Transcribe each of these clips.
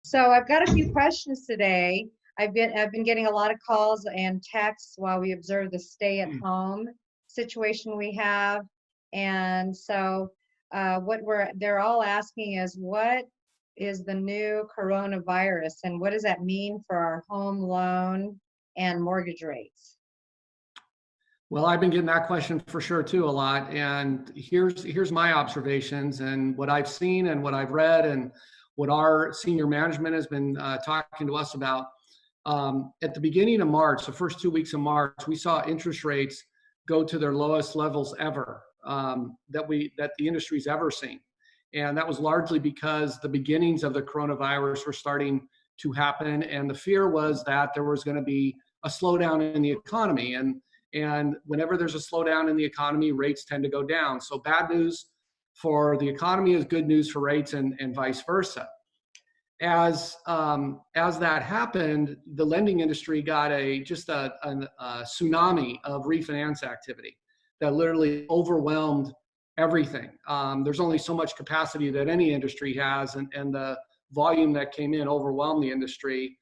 So I've got a few questions today. I've been getting a lot of calls and texts while we observe the stay-at-home situation we have. And so what they're all asking is, what is the new coronavirus and what does that mean for our home loan and mortgage rates? Well, I've been getting that question for sure too a lot. And here's my observations and what I've seen and what I've read and what our senior management has been talking to us about. At the beginning of March, the first 2 weeks of March, we saw interest rates go to their lowest levels ever that the industry's ever seen. And that was largely because the beginnings of the coronavirus were starting to happen. And the fear was that there was going to be a slowdown in the economy. And whenever there's a slowdown in the economy, rates tend to go down. So bad news for the economy is good news for rates and vice versa. As that happened, the lending industry got a tsunami of refinance activity that literally overwhelmed everything. There's only so much capacity that any industry has, and the volume that came in overwhelmed the industry.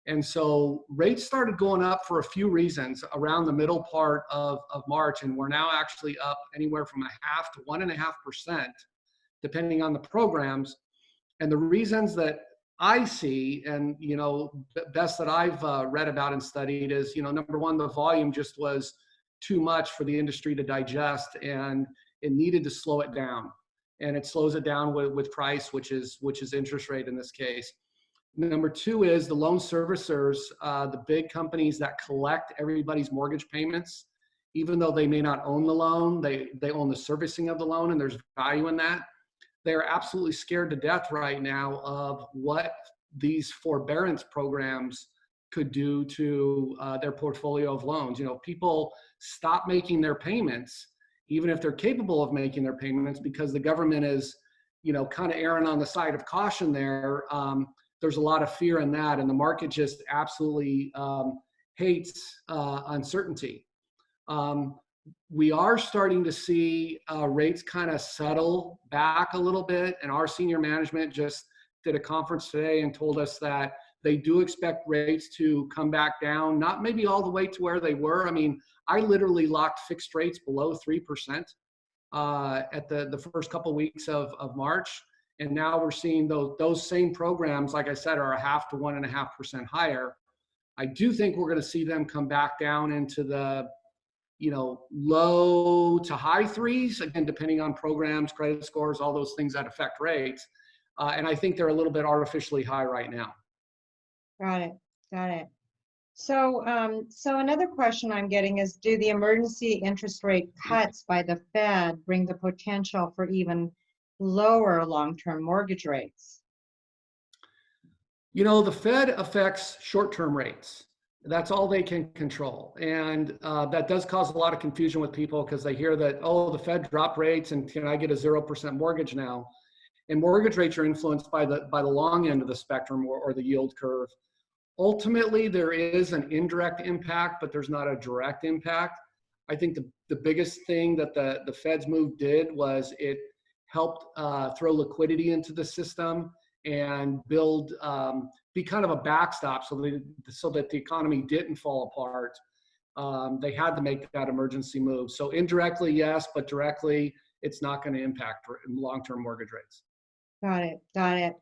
And so rates started going up for a few reasons around the middle part of March, and we're now actually up anywhere from 0.5% to 1.5%, depending on the programs. And the reasons that I see, and best that I've read about and studied is, number one, the volume just was too much for the industry to digest, and it needed to slow it down. And it slows it down with price, which is interest rate in this case. Number two is the loan servicers, the big companies that collect everybody's mortgage payments, even though they may not own the loan, they own the servicing of the loan, and there's value in that. They're absolutely scared to death right now of what these forbearance programs could do to their portfolio of loans. People stop making their payments, even if they're capable of making their payments, because the government is, kind of erring on the side of caution there. There's a lot of fear in that, and the market just absolutely hates uncertainty. We are starting to see rates kind of settle back a little bit, and our senior management just did a conference today and told us that they do expect rates to come back down, not maybe all the way to where they were. I mean, I literally locked fixed rates below 3% at the first couple weeks of March. And now we're seeing those same programs, like I said, are 0.5% to 1.5% higher. I do think we're going to see them come back down into the low to high threes, again, depending on programs, credit scores, all those things that affect rates. And I think they're a little bit artificially high right now. Got it. So another question I'm getting is, do the emergency interest rate cuts by the Fed bring the potential for even lower long-term mortgage rates? The Fed affects short-term rates. That's all they can control. And that does cause a lot of confusion with people because they hear that, oh, the Fed dropped rates and can I get a 0% mortgage now? And mortgage rates are influenced by the long end of the spectrum or the yield curve. Ultimately, there is an indirect impact, but there's not a direct impact. I think the biggest thing that the Fed's move did was it helped throw liquidity into the system and be kind of a backstop so that the economy didn't fall apart. They had to make that emergency move. So indirectly, yes, but directly, it's not going to impact long-term mortgage rates. Got it.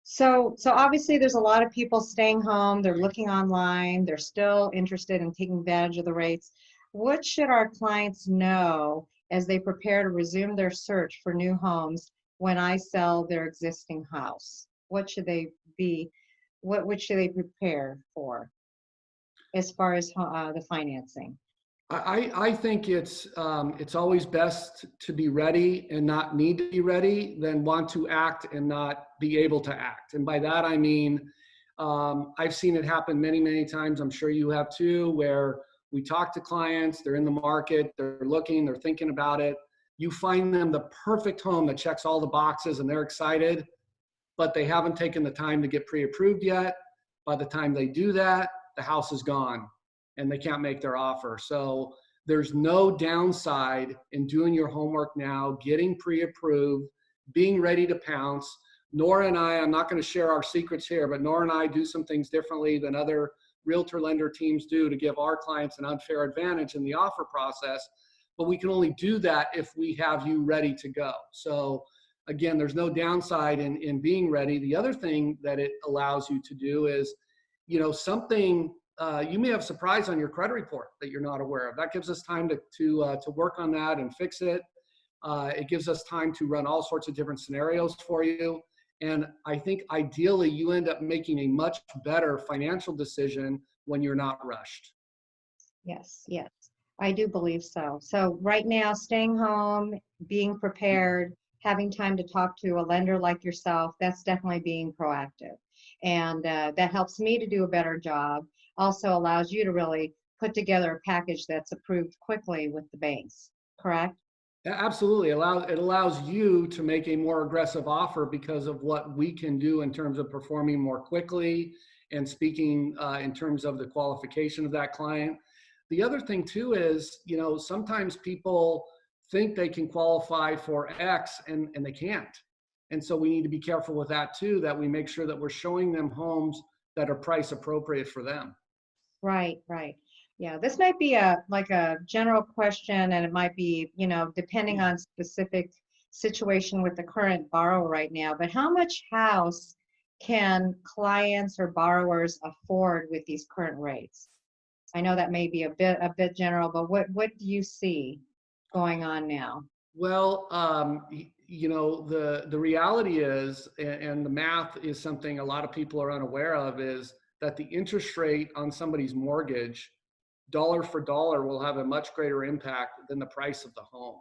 So obviously there's a lot of people staying home, they're looking online, they're still interested in taking advantage of the rates. What should our clients know as they prepare to resume their search for new homes when I sell their existing house? What should they prepare for as far as the financing? I think it's always best to be ready and not need to be ready than want to act and not be able to act. And by that, I mean, I've seen it happen many, many times. I'm sure you have too, where we talk to clients, they're in the market, they're looking, they're thinking about it. You find them the perfect home that checks all the boxes and they're excited, but they haven't taken the time to get pre-approved yet. By the time they do that, the house is gone and they can't make their offer. So there's no downside in doing your homework now, getting pre-approved, being ready to pounce. Nora and I'm not going to share our secrets here, but Nora and I do some things differently than other realtor lender teams do to give our clients an unfair advantage in the offer process. But we can only do that if we have you ready to go. So again, there's no downside in being ready. The other thing that it allows you to do is, something you may have surprise on your credit report that you're not aware of. That gives us time to work on that and fix it. It gives us time to run all sorts of different scenarios for you. And I think ideally you end up making a much better financial decision when you're not rushed. Yes, yes, I do believe so. So right now, staying home, being prepared, having time to talk to a lender like yourself, that's definitely being proactive. And that helps me to do a better job. Also allows you to really put together a package that's approved quickly with the banks, correct? Absolutely. It allows you to make a more aggressive offer because of what we can do in terms of performing more quickly and speaking in terms of the qualification of that client. The other thing too is, sometimes people think they can qualify for X and they can't. And so we need to be careful with that too, that we make sure that we're showing them homes that are price appropriate for them. Right, right. Yeah, this might be like a general question, and it might be, depending on specific situation with the current borrower right now, but how much house can clients or borrowers afford with these current rates? I know that may be a bit general, but what do you see going on now? Well, the reality is, and the math is something a lot of people are unaware of, is that the interest rate on somebody's mortgage, dollar for dollar, will have a much greater impact than the price of the home.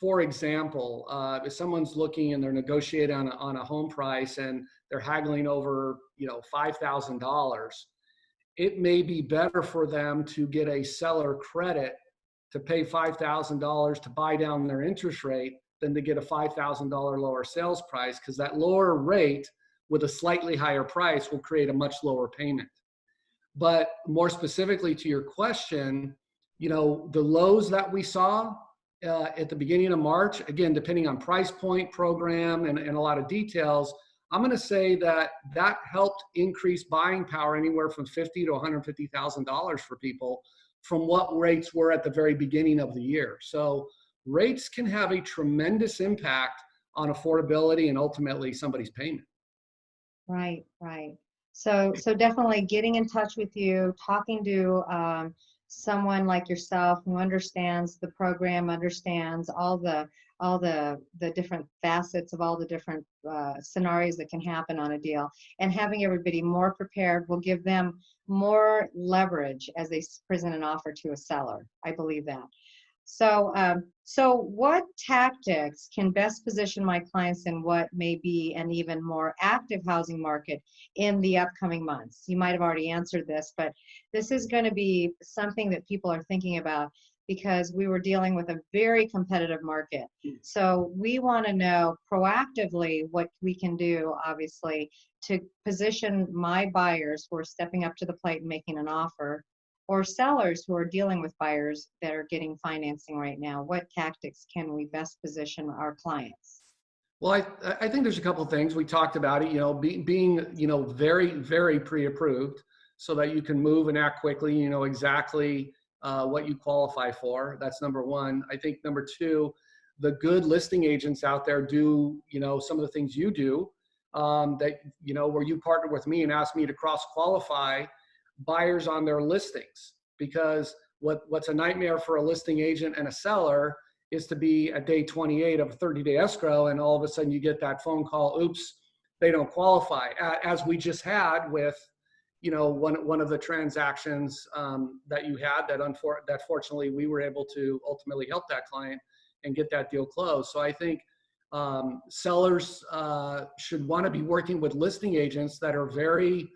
For example, if someone's looking and they're negotiating on a home price and they're haggling over, $5,000, it may be better for them to get a seller credit to pay $5,000 to buy down their interest rate than to get a $5,000 lower sales price, because that lower rate with a slightly higher price will create a much lower payment. But more specifically to your question, the lows that we saw at the beginning of March, again, depending on price point, program, and a lot of details, I'm going to say that helped increase buying power anywhere from $50,000 to $150,000 for people from what rates were at the very beginning of the year. So rates can have a tremendous impact on affordability and ultimately somebody's payment. Right, right. So definitely getting in touch with you, talking to someone like yourself who understands the program, understands all the different facets of all the different scenarios that can happen on a deal, and having everybody more prepared will give them more leverage as they present an offer to a seller. I believe that. So what tactics can best position my clients in what may be an even more active housing market in the upcoming months? You might have already answered this, but this is going to be something that people are thinking about because we were dealing with a very competitive market. So we want to know proactively what we can do, obviously, to position my buyers who are stepping up to the plate and making an offer, or sellers who are dealing with buyers that are getting financing right now. What tactics can we best position our clients? Well, I think there's a couple of things. We talked about it, being, very, very pre-approved so that you can move and act quickly, exactly what you qualify for. That's number one. I think number two, the good listing agents out there do, some of the things you do that, where you partner with me and ask me to cross-qualify buyers on their listings, because what's a nightmare for a listing agent and a seller is to be at day 28 of a 30-day escrow and all of a sudden you get that phone call, oops, they don't qualify, as we just had with one of the transactions that you had that fortunately we were able to ultimately help that client and get that deal closed. So I think sellers should want to be working with listing agents that are very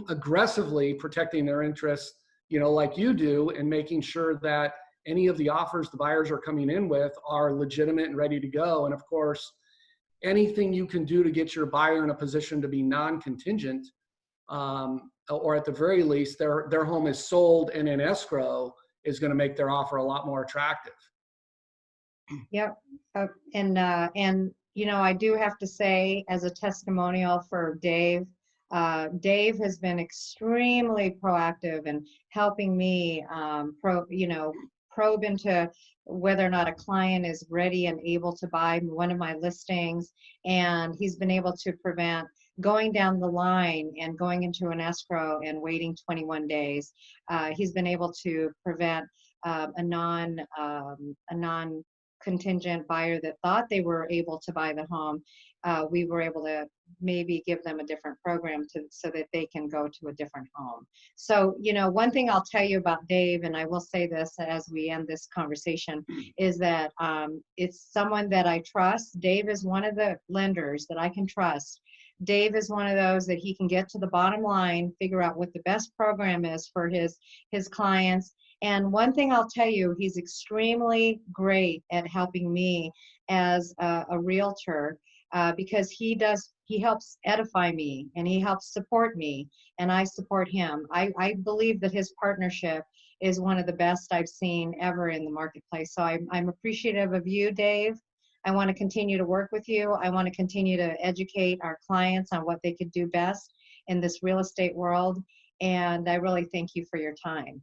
aggressively protecting their interests, like you do, and making sure that any of the offers the buyers are coming in with are legitimate and ready to go. And of course, anything you can do to get your buyer in a position to be non-contingent, or at the very least, their home is sold and in escrow, is going to make their offer a lot more attractive. Yep. And you know, I do have to say, as a testimonial for Dave, Dave has been extremely proactive in helping me probe into whether or not a client is ready and able to buy one of my listings. And he's been able to prevent going down the line and going into an escrow and waiting 21 days. He's been able to prevent a non contingent buyer that thought they were able to buy the home. We were able to maybe give them a different program so that they can go to a different home. So, you know, one thing I'll tell you about Dave, and I will say this as we end this conversation, is that it's someone that I trust. Dave is one of the lenders that I can trust. Dave is one of those that he can get to the bottom line, figure out what the best program is for his clients. And one thing I'll tell you, he's extremely great at helping me as a realtor, because he helps edify me and he helps support me and I support him. I believe that his partnership is one of the best I've seen ever in the marketplace. So I'm appreciative of you, Dave. I want to continue to work with you. I want to continue to educate our clients on what they could do best in this real estate world. And I really thank you for your time.